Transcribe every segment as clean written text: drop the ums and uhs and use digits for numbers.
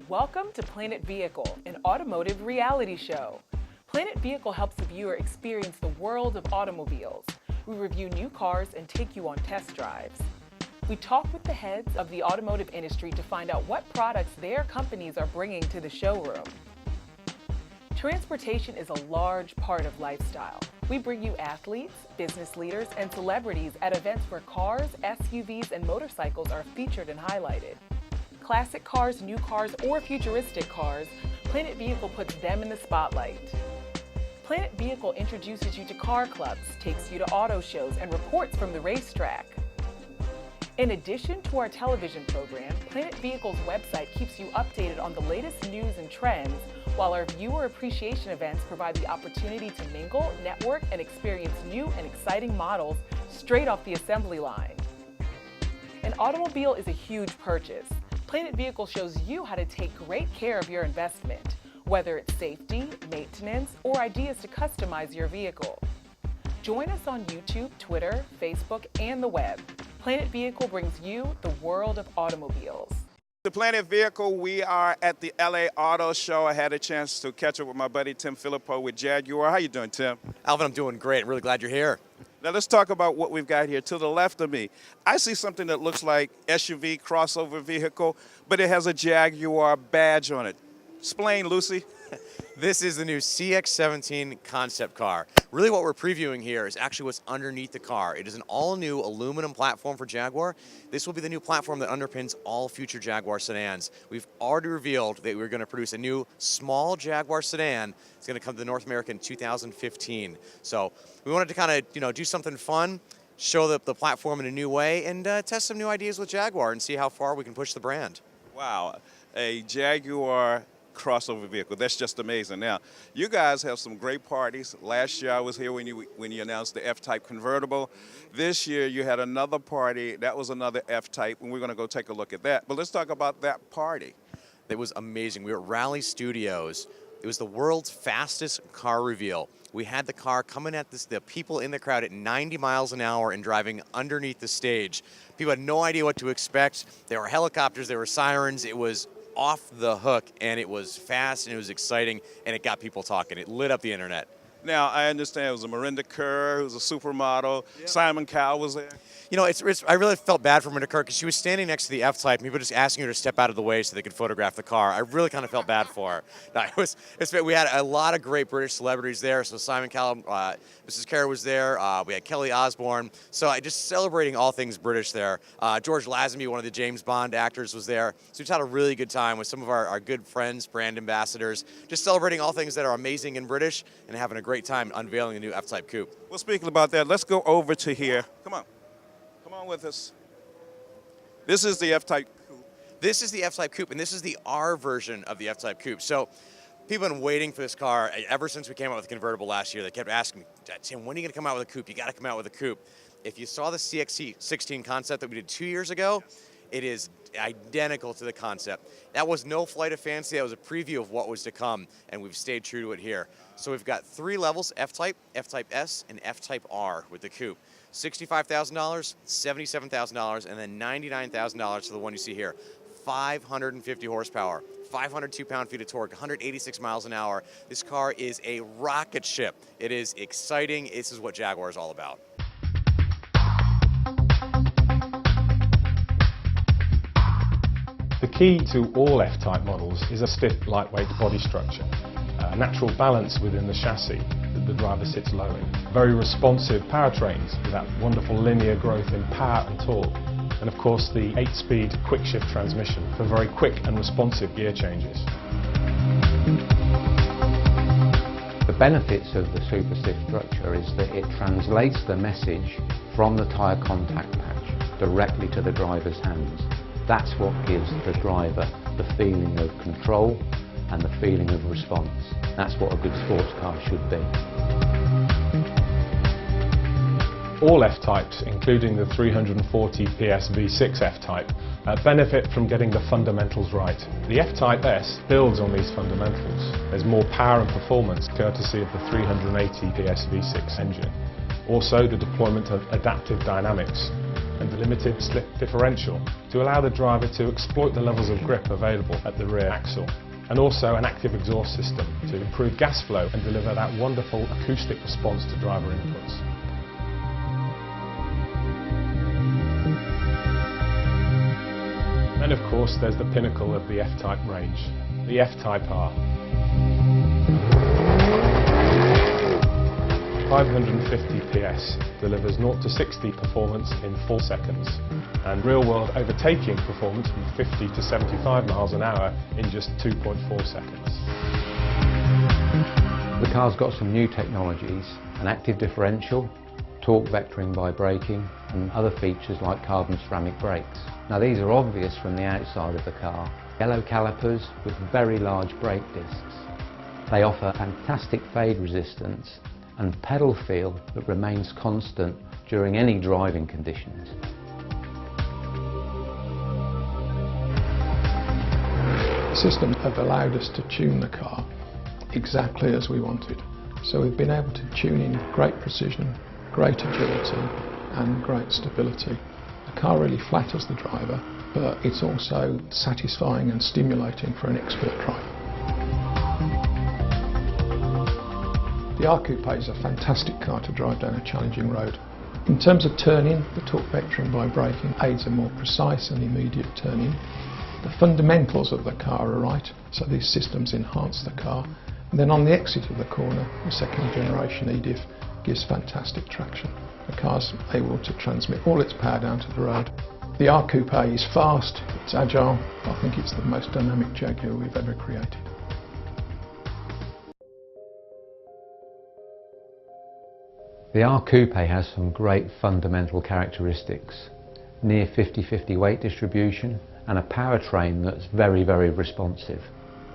Welcome to Planet Vehicle, an automotive reality show. Planet Vehicle helps the viewer experience the world of automobiles. We review new cars and take you on test drives. We talk with the heads of the automotive industry to find out what products their companies are bringing to the showroom. Transportation is a large part of lifestyle. We bring you athletes, business leaders, and celebrities at events where cars, SUVs, and motorcycles are featured and highlighted. Classic cars, new cars, or futuristic cars, Planet Vehicle puts them in the spotlight. Planet Vehicle introduces you to car clubs, takes you to auto shows, and reports from the racetrack. In addition to our television program, Planet Vehicle's website keeps you updated on the latest news and trends, while our viewer appreciation events provide the opportunity to mingle, network, and experience new and exciting models straight off the assembly line. An automobile is a huge purchase. Planet Vehicle shows you how to take great care of your investment, whether it's safety, maintenance, or ideas to customize your vehicle. Join us on YouTube, Twitter, Facebook, and the web. Planet Vehicle brings you the world of automobiles. The Planet Vehicle, we are at the LA Auto Show. I had a chance to catch up with my buddy Tim Filippo with Jaguar. How you doing, Tim? Alvin, I'm doing great. I'm really glad you're here. Now let's talk about what we've got here. To the left of me, I see something that looks like SUV crossover vehicle, but it has a Jaguar badge on it. Explain, Lucy. This is the new CX-17 concept car. Really what we're previewing here is actually what's underneath the car. It is an all-new aluminum platform for Jaguar. This will be the new platform that underpins all future Jaguar sedans. We've already revealed that we're going to produce a new small Jaguar sedan. It's going to come to North America in 2015. So we wanted to kind of, do something fun, show the platform in a new way, and test some new ideas with Jaguar and see how far we can push the brand. Wow, a Jaguar crossover vehicle. That's just amazing. Now, you guys have some great parties. Last year I was here when you announced the F-Type convertible. This year you had another party. That was another F-Type, and we're going to go take a look at that. But let's talk about that party. It was amazing. We were at Raleigh Studios. It was the world's fastest car reveal. We had the car coming at the people in the crowd at 90 miles an hour and driving underneath the stage. People had no idea what to expect. There were helicopters, there were sirens. It was off the hook, and it was fast, and it was exciting, and it got people talking. It lit up the internet. Now, I understand it was a Miranda Kerr, who was a supermodel. Yep. Simon Cowell was there. I really felt bad for Miranda Kerr because she was standing next to the F-Type, and people were just asking her to step out of the way so they could photograph the car. I really kind of felt bad for her. No, we had a lot of great British celebrities there. So Simon Cowell, Mrs. Kerr was there. We had Kelly Osbourne. So just celebrating all things British there. George Lazenby, one of the James Bond actors, was there. So we just had a really good time with some of our good friends, brand ambassadors, just celebrating all things that are amazing and British and having a great time unveiling the new F-Type coupe. Well, speaking about that, let's go over to here. Come on with us. This is the F-Type coupe. This is the F-Type coupe, and this is the R version of the F-Type coupe. So people have been waiting for this car ever since we came out with the convertible last year. They kept asking me, Tim, when are you going to come out with a coupe? You got to come out with a coupe. If you saw the CX-16 concept that we did 2 years ago, it is identical to the concept. That was no flight of fancy. That was a preview of what was to come, and we've stayed true to it here. So we've got 3 levels, F-Type, F-Type S, and F-Type R with the coupe. $65,000, $77,000, and then $99,000 for the one you see here. 550 horsepower, 502 pound-feet of torque, 186 miles an hour. This car is a rocket ship. It is exciting. This is what Jaguar is all about. The key to all F-Type models is a stiff, lightweight body structure, a natural balance within the chassis that the driver sits low in. Very responsive powertrains with that wonderful linear growth in power and torque. And of course the 8-speed quick shift transmission for very quick and responsive gear changes. The benefits of the super stiff structure is that it translates the message from the tyre contact patch directly to the driver's hands. That's what gives the driver the feeling of control and the feeling of response. That's what a good sports car should be. All F-Types, including the 340 PS V6 F-Type, benefit from getting the fundamentals right. The F-Type S builds on these fundamentals. There's more power and performance courtesy of the 380 PS V6 engine. Also the deployment of adaptive dynamics. and the limited slip differential to allow the driver to exploit the levels of grip available at the rear axle. And also an active exhaust system to improve gas flow and deliver that wonderful acoustic response to driver inputs. And of course there's the pinnacle of the F-Type range, the F-Type R. 550 PS delivers 0 to 60 performance in 4 seconds and real-world overtaking performance from 50 to 75 miles an hour in just 2.4 seconds. The car's got some new technologies, an active differential, torque vectoring by braking and other features like carbon ceramic brakes. Now these are obvious from the outside of the car. Yellow calipers with very large brake discs. They offer fantastic fade resistance and pedal feel that remains constant during any driving conditions. The systems have allowed us to tune the car exactly as we wanted. So we've been able to tune in great precision, great agility and great stability. The car really flatters the driver, but it's also satisfying and stimulating for an expert driver. The R-Coupe is a fantastic car to drive down a challenging road. In terms of turning, the torque vectoring by braking aids a more precise and immediate turning. The fundamentals of the car are right, so these systems enhance the car. And then on the exit of the corner, the second generation EDIF gives fantastic traction. The car's able to transmit all its power down to the road. The R-Coupe is fast, it's agile. I think it's the most dynamic Jaguar we've ever created. The R-Coupe has some great fundamental characteristics. Near 50-50 weight distribution and a powertrain that's very, very responsive.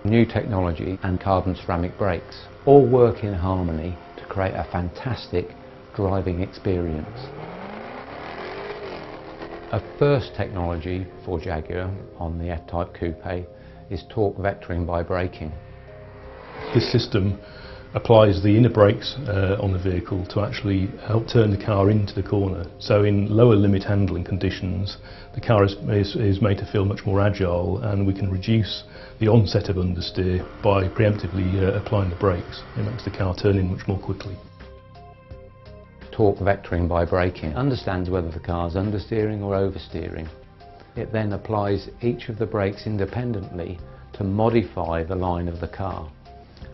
New technology and carbon ceramic brakes all work in harmony to create a fantastic driving experience. A first technology for Jaguar on the F-Type Coupe is torque vectoring by braking. This system applies the inner brakes on the vehicle to actually help turn the car into the corner. So in lower limit handling conditions, the car is made to feel much more agile, and we can reduce the onset of understeer by preemptively applying the brakes. It makes the car turn in much more quickly. Torque vectoring by braking understands whether the car's understeering or oversteering. It then applies each of the brakes independently to modify the line of the car,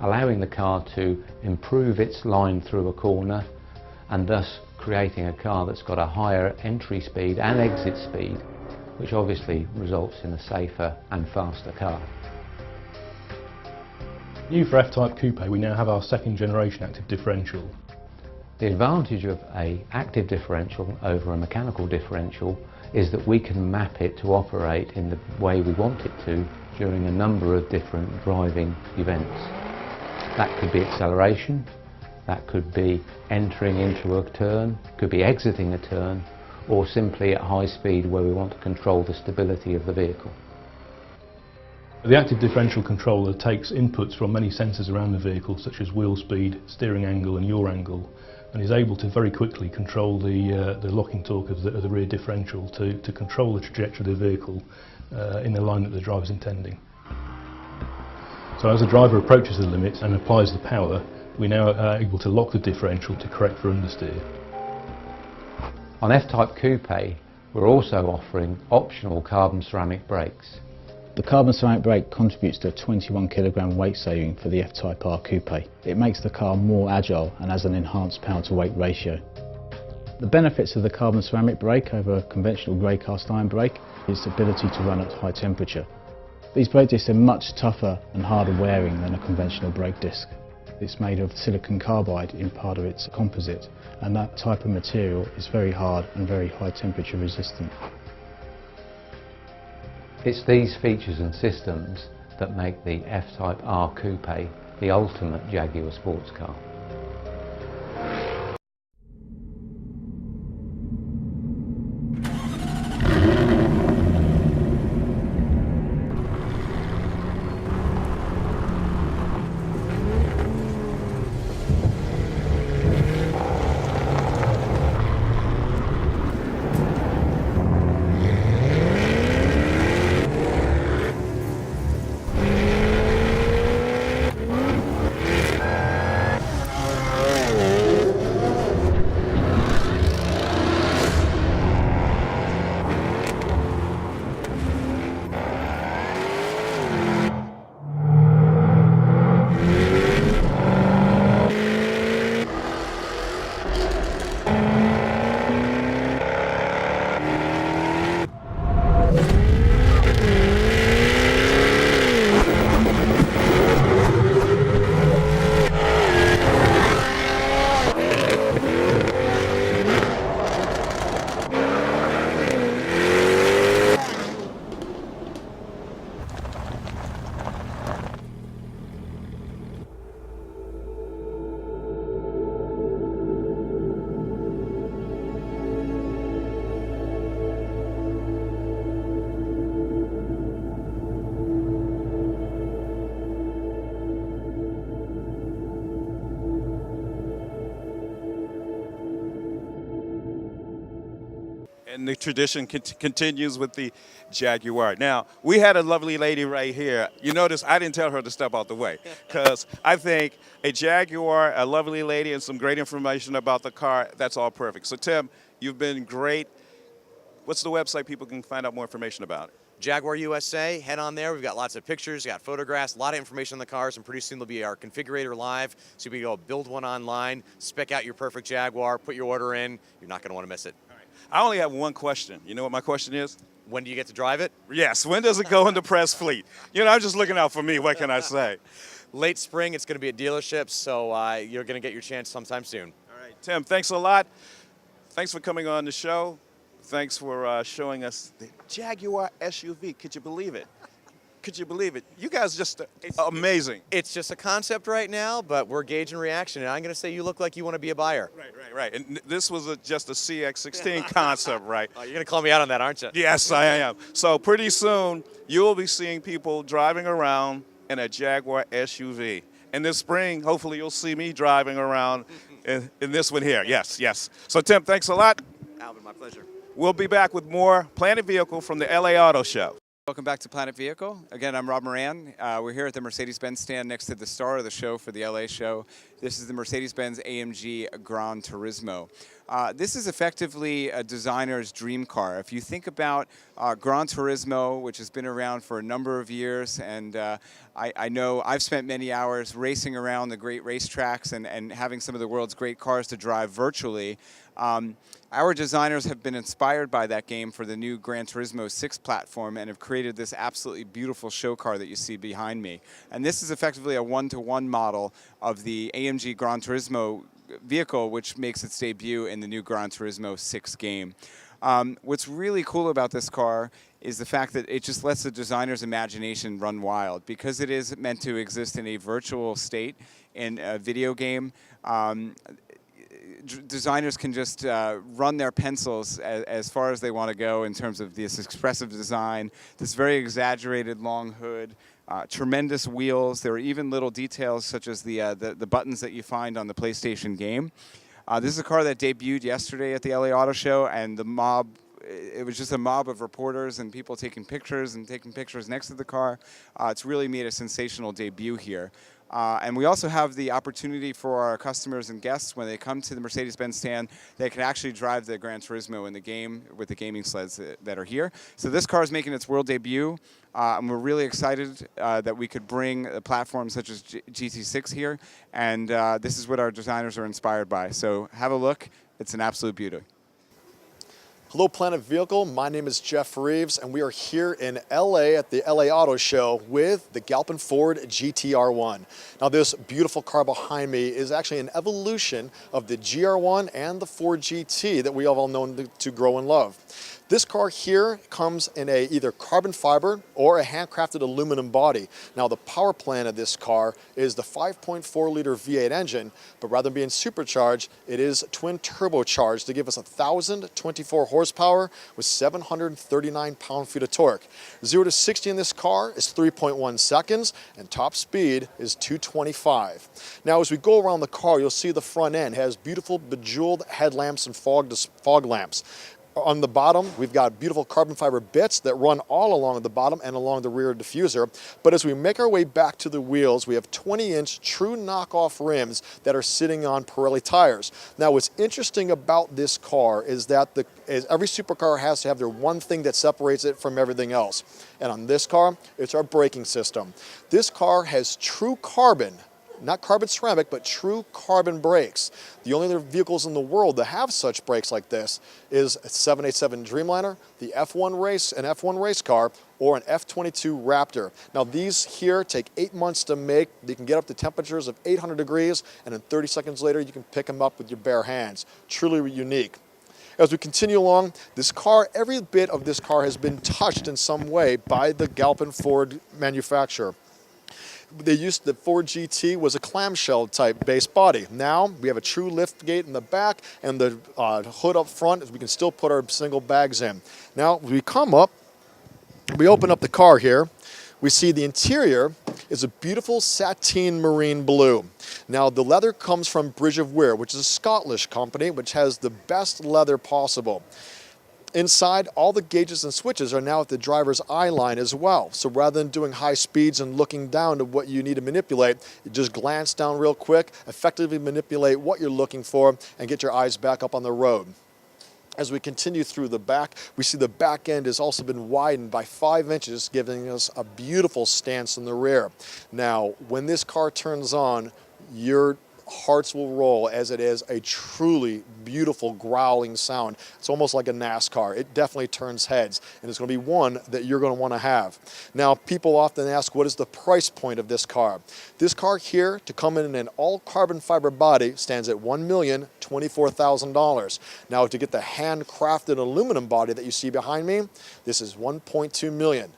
allowing the car to improve its line through a corner and thus creating a car that's got a higher entry speed and exit speed, which obviously results in a safer and faster car. New for F-Type Coupe, we now have our second generation active differential. The advantage of an active differential over a mechanical differential is that we can map it to operate in the way we want it to during a number of different driving events. That could be acceleration, that could be entering into a turn, could be exiting a turn, or simply at high speed where we want to control the stability of the vehicle. The active differential controller takes inputs from many sensors around the vehicle, such as wheel speed, steering angle and yaw angle, and is able to very quickly control the locking torque of the rear differential to control the trajectory of the vehicle in the line that the driver is intending. So as the driver approaches the limit and applies the power, we now are able to lock the differential to correct for understeer. On F-Type Coupe, we're also offering optional carbon ceramic brakes. The carbon ceramic brake contributes to a 21 kilogram weight saving for the F-Type R Coupe. It makes the car more agile and has an enhanced power to weight ratio. The benefits of the carbon ceramic brake over a conventional grey cast iron brake is its ability to run at high temperature. These brake discs are much tougher and harder wearing than a conventional brake disc. It's made of silicon carbide in part of its composite, and that type of material is very hard and very high temperature resistant. It's these features and systems that make the F-Type R Coupe the ultimate Jaguar sports car. And the tradition continues with the Jaguar. Now, we had a lovely lady right here. You notice I didn't tell her to step out the way because I think a Jaguar, a lovely lady, and some great information about the car, that's all perfect. So, Tim, you've been great. What's the website people can find out more information about it? Jaguar USA, head on there. We've got lots of pictures, got photographs, a lot of information on the cars, and pretty soon there'll be our configurator live, so you can go build one online, spec out your perfect Jaguar, put your order in. You're not going to want to miss it. All right. I only have one question. You know what my question is? When do you get to drive it? Yes, when does it go into press fleet? You know, I'm just looking out for me. What can I say? Late spring, it's going to be at dealerships, so you're going to get your chance sometime soon. All right, Tim, thanks a lot. Thanks for coming on the show. Thanks for showing us the Jaguar SUV. Could you believe it? Could you believe it? You guys just amazing. It's just a concept right now, but we're gauging reaction, and I'm going to say you look like you want to be a buyer. Right. And this was just a CX-16 concept, right? Oh, you're going to call me out on that, aren't you? Yes, I am. So pretty soon, you'll be seeing people driving around in a Jaguar SUV. And this spring, hopefully, you'll see me driving around in this one here. Yes. So, Tim, thanks a lot. Alvin, my pleasure. We'll be back with more Planet Vehicle from the LA Auto Show. Welcome back to Planet Vehicle. Again, I'm Rob Moran. We're here at the Mercedes-Benz stand next to the star of the show for the LA show. This is the Mercedes-Benz AMG Gran Turismo. This is effectively a designer's dream car. If you think about Gran Turismo, which has been around for a number of years, and I know I've spent many hours racing around the great racetracks and having some of the world's great cars to drive virtually. Our designers have been inspired by that game for the new Gran Turismo 6 platform and have created this absolutely beautiful show car that you see behind me. And this is effectively a one-to-one model of the AMG Gran Turismo vehicle, which makes its debut in the new Gran Turismo 6 game. What's really cool about this car is the fact that it just lets the designer's imagination run wild. Because it is meant to exist in a virtual state in a video game, designers can just run their pencils as far as they want to go in terms of this expressive design, this very exaggerated long hood, tremendous wheels. There are even little details such as the buttons that you find on the PlayStation game. This is a car that debuted yesterday at the LA Auto Show, and it was just a mob of reporters and people taking pictures next to the car. It's really made a sensational debut here. And we also have the opportunity for our customers and guests, when they come to the Mercedes-Benz stand, they can actually drive the Gran Turismo in the game with the gaming sleds that are here. So this car is making its world debut, and we're really excited that we could bring a platform such as GT6 here, and this is what our designers are inspired by. So have a look. It's an absolute beauty. Hello Planet Vehicle, my name is Geoff Reeves, and we are here in LA at the LA Auto Show with the Galpin Ford GTR1. Now this beautiful car behind me is actually an evolution of the GR1 and the Ford GT that we have all known to grow and love. This car here comes in either carbon fiber or a handcrafted aluminum body. Now the power plant of this car is the 5.4 liter V8 engine, but rather than being supercharged, it is twin turbocharged to give us 1,024 horsepower with 739 pound-feet of torque. 0 to 60 in this car is 3.1 seconds, and top speed is 225. Now as we go around the car, you'll see the front end has beautiful bejeweled headlamps and fog lamps. On the bottom, we've got beautiful carbon fiber bits that run all along the bottom and along the rear diffuser. But as we make our way back to the wheels, we have 20-inch true knockoff rims that are sitting on Pirelli tires. Now, what's interesting about this car is that every supercar has to have their one thing that separates it from everything else. And on this car, it's our braking system. This car has true carbon, not carbon ceramic, but true carbon brakes. The only other vehicles in the world that have such brakes like this is a 787 Dreamliner, the F1 race car, or an F22 Raptor. Now these here take 8 months to make. They can get up to temperatures of 800 degrees, and in 30 seconds later, you can pick them up with your bare hands. Truly unique. As we continue along, this car, every bit of this car has been touched in some way by the Galpin Ford manufacturer. The Ford GT was a clamshell type base body. Now we have a true lift gate in the back and the hood up front, as we can still put our single bags in. Now we come up, we open up the car here, we see the interior is a beautiful sateen marine blue. Now the leather comes from Bridge of Weir, which is a Scottish company which has the best leather possible. Inside, all the gauges and switches are now at the driver's eye line as well. So rather than doing high speeds and looking down to what you need to manipulate, you just glance down real quick, effectively manipulate what you're looking for, and get your eyes back up on the road. As we continue through the back, we see the back end has also been widened by 5 inches, giving us a beautiful stance in the rear. Now, when this car turns on, your hearts will roll, as it is a truly beautiful growling sound. It's almost like a NASCAR. It definitely turns heads, and it's going to be one that you're going to want to have. Now, people often ask, what is the price point of this car? This car here, to come in an all carbon fiber body, stands at $1,024,000. Now, to get the handcrafted aluminum body that you see behind me, this is $1.2 million.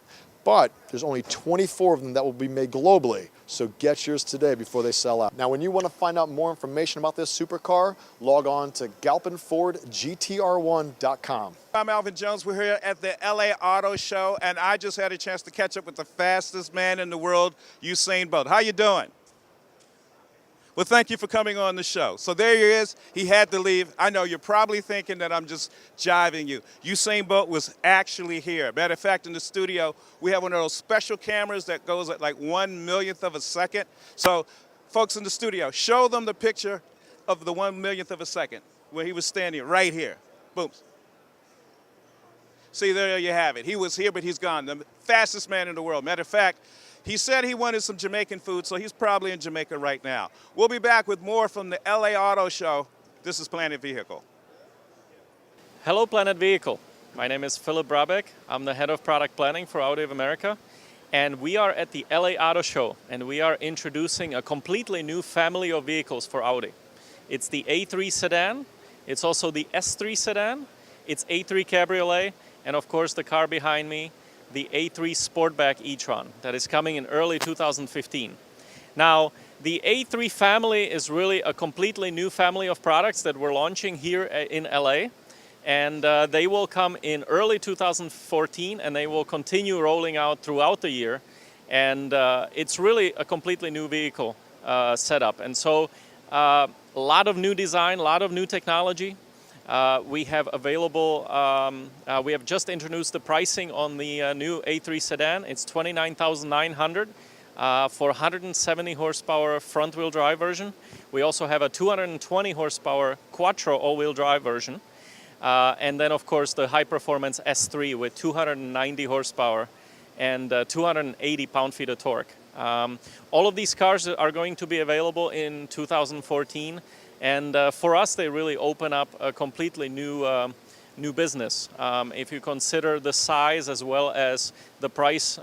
But there's only 24 of them that will be made globally. So get yours today before they sell out. Now, when you want to find out more information about this supercar, log on to GalpinFordGTR1.com. I'm Alvin Jones. We're here at the LA Auto Show, and I just had a chance to catch up with the fastest man in the world, Usain Bolt. How you doing? Well, thank you for coming on the show. So there he is. He had to leave. I know you're probably thinking that I'm just jiving you. Usain Bolt was actually here. Matter of fact, in the studio, we have one of those special cameras that goes at like 1/1,000,000th of a second. So folks in the studio, show them the picture of the 1/1,000,000th of a second where he was standing right here. Boom. See, there you have it. He was here, but he's gone. The fastest man in the world. Matter of fact, he said he wanted some Jamaican food, so he's probably in Jamaica right now. We'll be back with more from the LA Auto Show. This is Planet Vehicle. Hello, Planet Vehicle. My name is Philip Brabec. I'm the head of product planning for Audi of America. And we are at the LA Auto Show, and we are introducing a completely new family of vehicles for Audi. It's the A3 sedan. It's also the S3 sedan. It's A3 Cabriolet. And of course, the car behind me, the A3 Sportback e-tron that is coming in early 2015. Now, the A3 family is really a completely new family of products that we're launching here in LA. And they will come in early 2014, and they will continue rolling out throughout the year. And it's really a completely new vehicle setup. And so a lot of new design, a lot of new technology. We have available, we have just introduced the pricing on the new A3 sedan. It's $29,900 for 170 horsepower front-wheel drive version. We also have a 220 horsepower quattro all-wheel drive version. And then, of course, the high-performance S3 with 290 horsepower and 280 pound-feet of torque. All of these cars are going to be available in 2014. And for us, they really open up a completely new business. If you consider the size as well as the price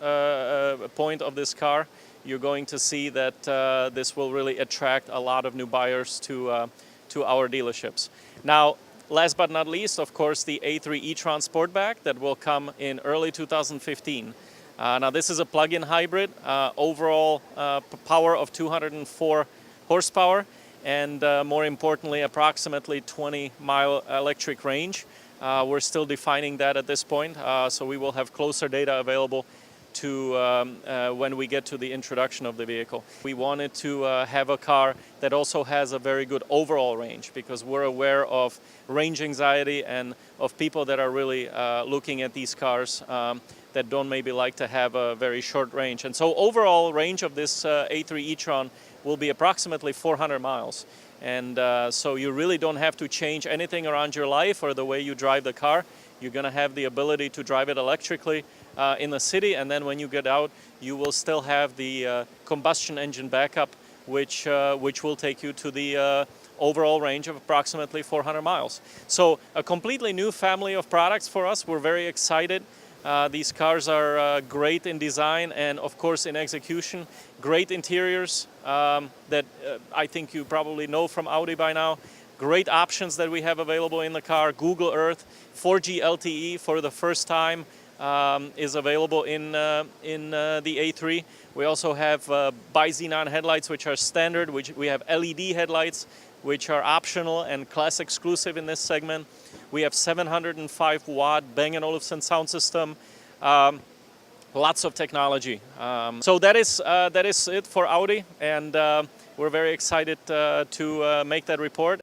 point of this car, you're going to see that this will really attract a lot of new buyers to our dealerships. Now, last but not least, of course, the A3 e-tron Sportback that will come in early 2015. Now, this is a plug-in hybrid, overall power of 204 horsepower. And more importantly, approximately 20-mile electric range. We're still defining that at this point, so we will have closer data available to when we get to the introduction of the vehicle. We wanted to have a car that also has a very good overall range, because we're aware of range anxiety and of people that are really looking at these cars that don't maybe like to have a very short range. And so overall range of this A3 e-tron will be approximately 400 miles. And so you really don't have to change anything around your life or the way you drive the car. You're going to have the ability to drive it electrically in the city, and then when you get out, you will still have the combustion engine backup, which will take you to the overall range of approximately 400 miles. So a completely new family of products for us. We're very excited. These cars are great in design and, of course, in execution. Great interiors that I think you probably know from Audi by now. Great options that we have available in the car. Google Earth, 4G LTE for the first time is available in the A3. We also have bi-xenon headlights, which are standard. We have LED headlights, which are optional and class exclusive in this segment. We have 705-watt Bang & Olufsen sound system. Lots of technology. So that is it for Audi, and we're very excited to make that report.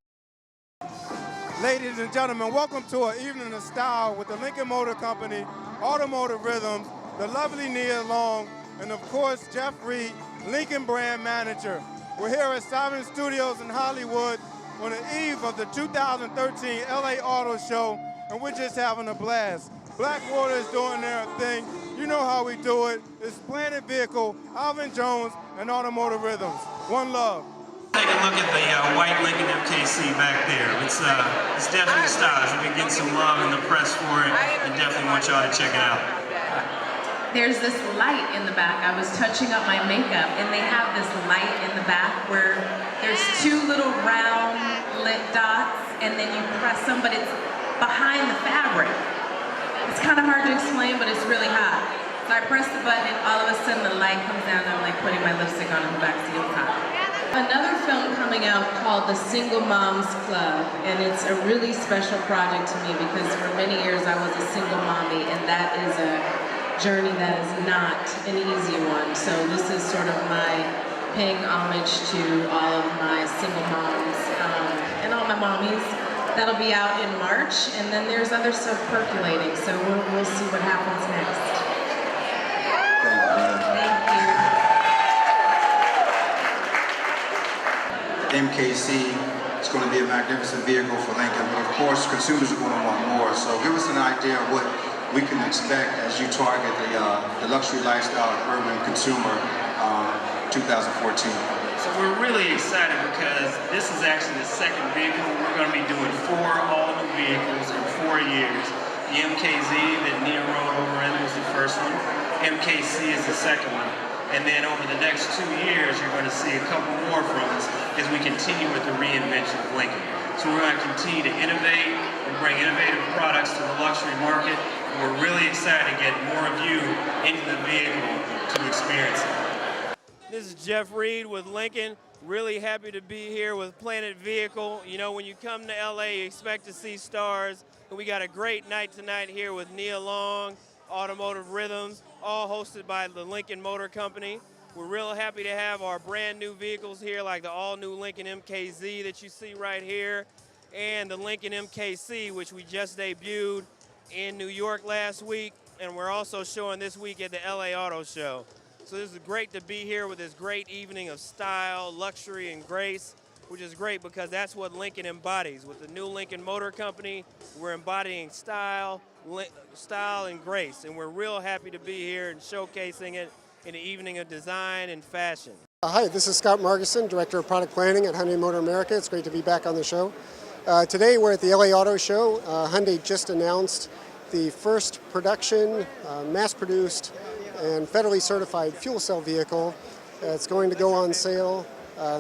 Ladies and gentlemen, welcome to an evening of style with the Lincoln Motor Company, Automotive Rhythms, the lovely Nia Long, and of course, Jeff Reid, Lincoln brand manager. We're here at Simon Studios in Hollywood on the eve of the 2013 LA Auto Show, and we're just having a blast. Blackwater is doing their thing. You know how we do it. It's Planet Vehicle, Alvin Jones, and Automotive Rhythms. One love. Take a look at the white Lincoln MKC back there. It's definitely stylish. We've been getting some love in the press for it, and definitely want y'all to check it out. There's this light in the back. I was touching up my makeup, and they have this light in the back where there's two little round lit dots, and then you press them, but it's behind the fabric. It's kind of hard to explain, but it's really hot. So I press the button, and all of a sudden the light comes down, and I'm like putting my lipstick on in the back seat of the car. Another film coming out called The Single Moms Club, and it's a really special project to me because for many years I was a single mommy, and that is a journey that is not an easy one. So this is sort of my paying homage to all of my single moms and all my mommies. That'll be out in March, and then there's other stuff percolating, so we'll see what happens next. Thank you. MKC is going to be a magnificent vehicle for Lincoln, but of course consumers are going to want more. So give us an idea of what we can expect as you target the luxury lifestyle urban consumer 2014. So we're really excited because this is actually the second vehicle. We're going to be doing 4 all-new vehicles in 4 years. The MKZ that Nia rode over in was the first one. MKC is the second one. And then over the next 2 years, you're going to see a couple more from us as we continue with the reinvention of Lincoln. So we're going to continue to innovate and bring innovative products to the luxury market. And we're really excited to get more of you into the vehicle to experience it. This is Jeff Reid with Lincoln. Really happy to be here with Planet Vehicle. You know, when you come to LA, you expect to see stars. And we got a great night tonight here with Nia Long, Automotive Rhythms, all hosted by the Lincoln Motor Company. We're real happy to have our brand new vehicles here, like the all-new Lincoln MKZ that you see right here, and the Lincoln MKC, which we just debuted in New York last week, and we're also showing this week at the LA Auto Show. So this is great to be here with this great evening of style, luxury, and grace, which is great because that's what Lincoln embodies. With the new Lincoln Motor Company, we're embodying style and grace, and we're real happy to be here and showcasing it in the evening of design and fashion. Hi, this is Scott Margason, Director of Product Planning at Hyundai Motor America. It's great to be back on the show. Today we're at the LA Auto Show. Hyundai just announced the first production, mass-produced, and federally certified fuel cell vehicle. It's going to go on sale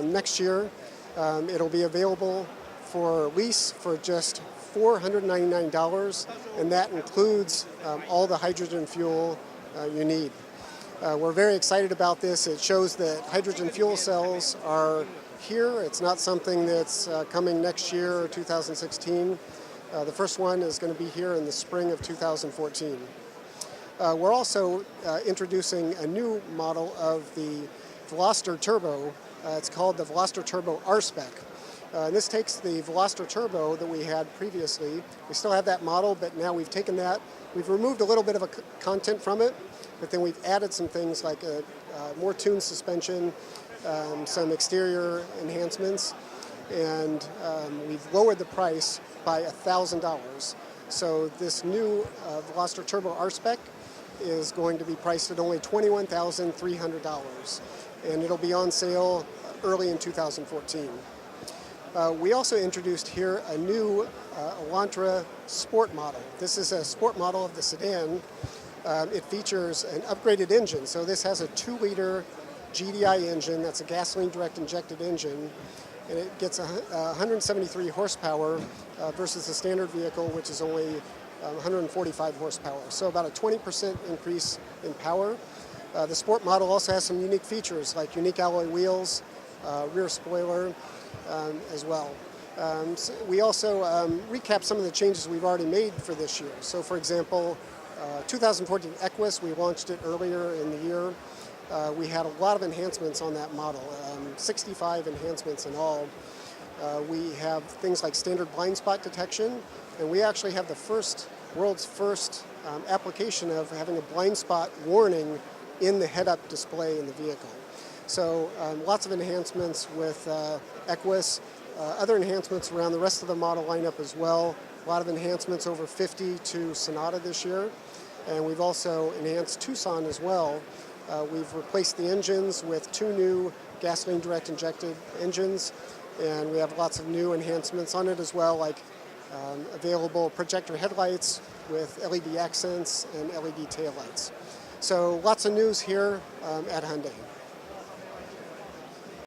next year. It'll be available for lease for just $499, and that includes all the hydrogen fuel you need. We're very excited about this. It shows that hydrogen fuel cells are here. It's not something that's coming next year or 2016. The first one is going to be here in the spring of 2014. We're also introducing a new model of the Veloster Turbo. It's called the Veloster Turbo R-Spec. And this takes the Veloster Turbo that we had previously. We still have that model, but now we've taken that. We've removed a little bit of content from it, but then we've added some things like a more tuned suspension, some exterior enhancements, and we've lowered the price by $1,000. So this new Veloster Turbo R-Spec is going to be priced at only $21,300, and it'll be on sale early in 2014. We also introduced here a new Elantra Sport model. This is a sport model of the sedan. It features an upgraded engine. So this has a 2-liter GDI engine. That's a gasoline direct injected engine. And it gets 173 horsepower versus the standard vehicle, which is only 145 horsepower. So about a 20% increase in power. The Sport model also has some unique features like unique alloy wheels, rear spoiler, as well. So we also recap some of the changes we've already made for this year. So for example, 2014 Equus, we launched it earlier in the year. We had a lot of enhancements on that model, 65 enhancements in all. We have things like standard blind spot detection, and we actually have the world's first application of having a blind spot warning in the head-up display in the vehicle. So lots of enhancements with Equus, other enhancements around the rest of the model lineup as well. A lot of enhancements, over 50 to Sonata this year. And we've also enhanced Tucson as well. We've replaced the engines with 2 new gasoline direct injected engines, and we have lots of new enhancements on it as well, like available projector headlights with LED accents and LED taillights. So lots of news here at Hyundai.